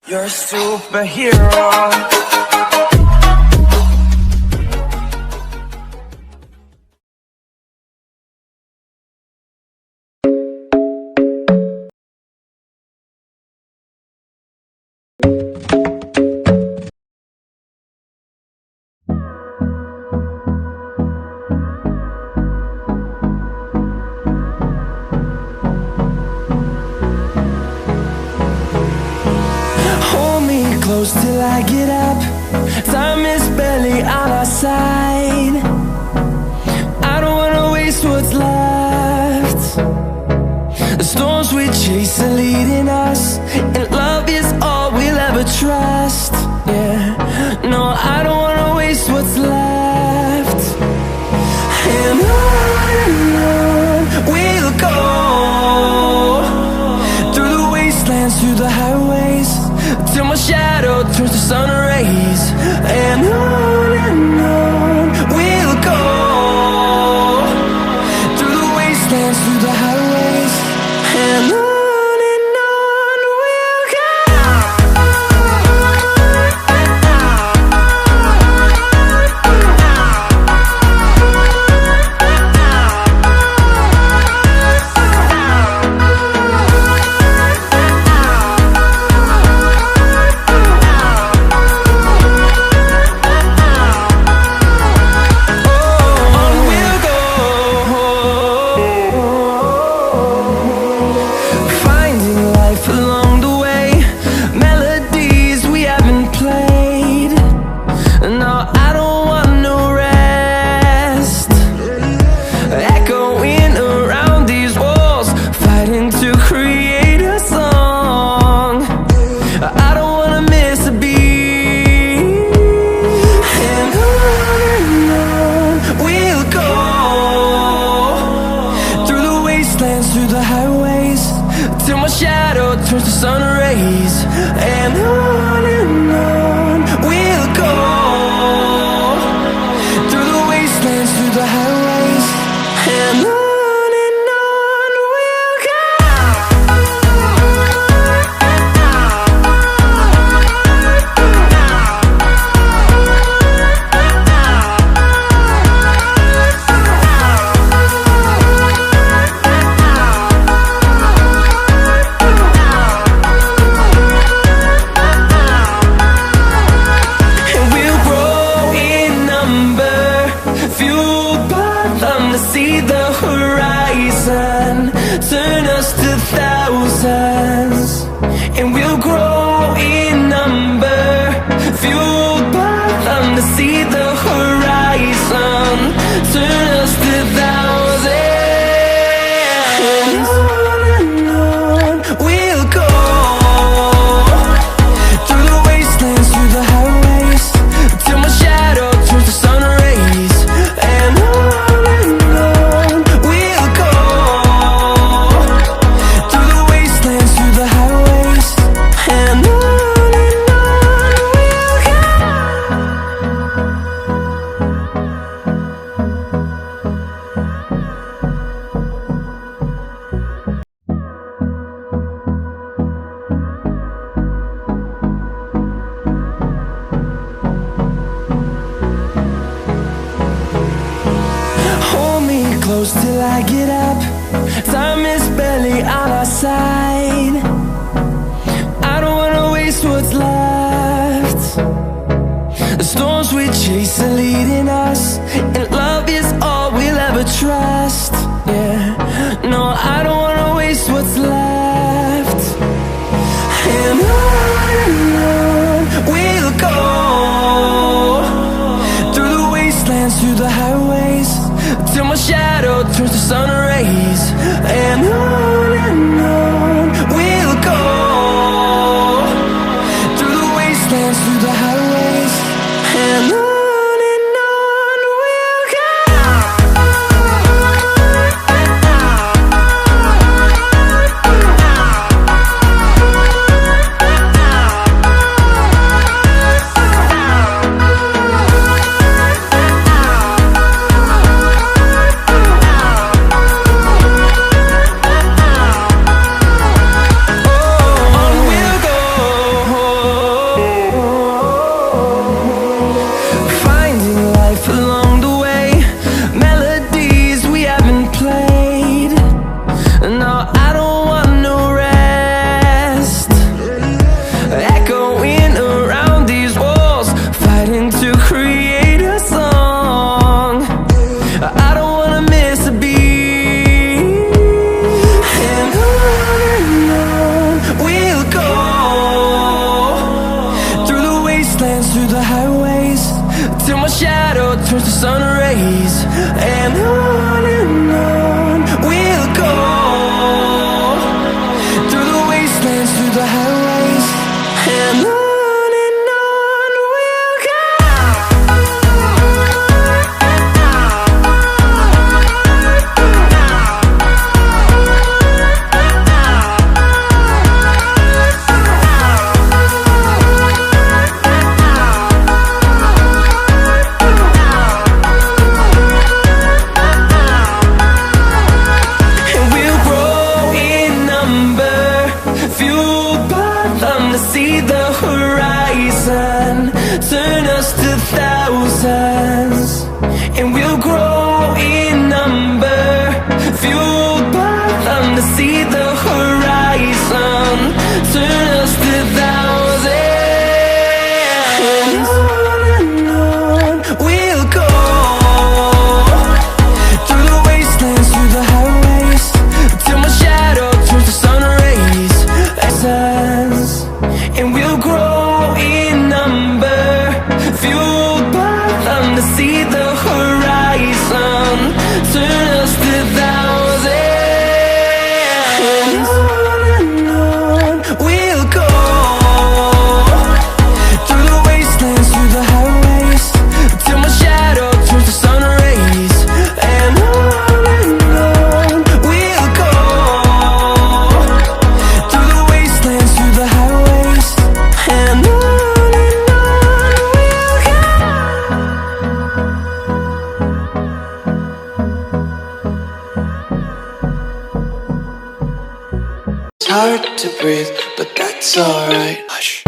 You're a superhero. Close till I get up. Time is barely on our side. I don't wanna waste what's left. The storms we chase are leading us, and love is all we'll ever trust. Yeah, no, I don't wanna waste what's left. And on we'll go, through the wastelands, through the highways, till my shadow turns to sun rays. And on we'll go, through the wastelands, through the highways, and on we'll go. Through the highways, till my shadow turns to sun rays. And on we'll go, through the wastelands, through the highways, and on. See the horizon, turn us to thousands, and we'll grow in number, fueled by them. To see the horizon, turn us to thousands, and on we'll go, through the wastelands, through the highways, till my shadow turns to sun rays. And on close till I get up. Time is barely on our side. I don't wanna waste what's left. The storms we chase are leading us, and love is all we'll ever trust. Yeah, no, I don't wanna waste what's left. And on we'll go, through the wastelands, through the highways, till my shadow turns to sun rays. And on we'll go, through the wastelands, through the highways, and on. towards the sun rays, and on we'll go, through the wastelands, through the highways, and on we'll go. See the horizon, turn us to thousands, and we'll grow in number, fueled by them to see the horizon, turn us to thousands, and on we'll go, through the wastelands, through the highways, till my shadow turns to sun rays, and we'll grow in number, fueled by them to see the horizon, turn us to thousands, and on we'll go, through the wastelands, through the highways, till my shadow turns to sun rays, and on we'll go, through the wastelands, through the highways, and on we'll go. It's hard to breathe, but that's alright. Hush.